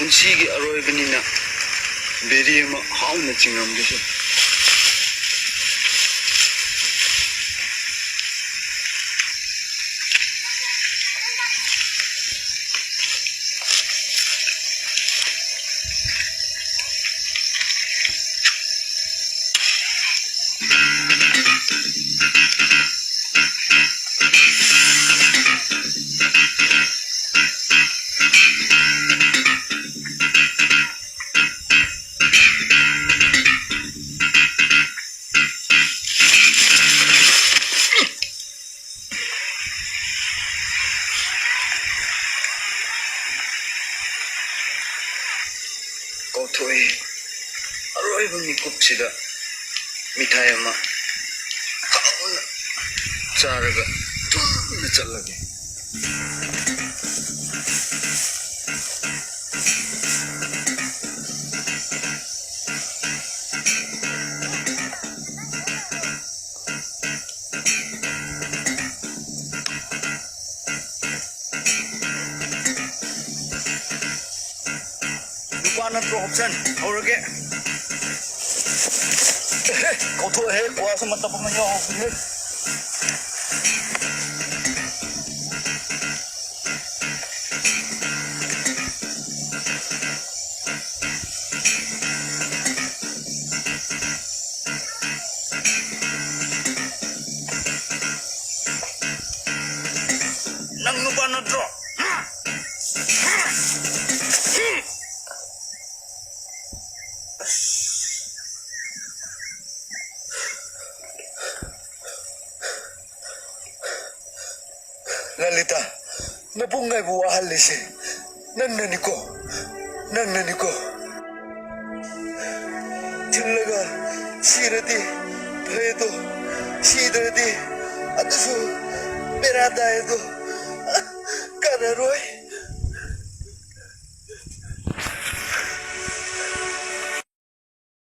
ꯄꯨꯟꯁꯤꯒꯤ ꯑꯔꯣꯏꯕꯅꯤꯅ ꯕꯦꯔꯤ ꯑꯃ ꯍꯥꯎꯅ ꯆꯤꯡꯉꯝꯒꯦꯁꯦ ꯀꯧꯊꯣꯛꯏ ꯑꯔꯣꯏꯕ ꯃꯤꯀꯨꯞꯁꯤꯗ ꯃꯤꯊꯥꯏ ꯑꯃ ꯍꯥꯎꯅ ꯆꯥꯔꯒ ꯇꯨꯝꯅ ꯆꯠꯂꯒꯦ 누구 하나 또 옵션 오르게 고토해 모아서 맞다 보면요 nang nuba na draw Lalita, nabungay mo ahalis eh. Nananiko. Tilaga, sirati, pedo, sidrati, ataso, berada edo, kanaroy.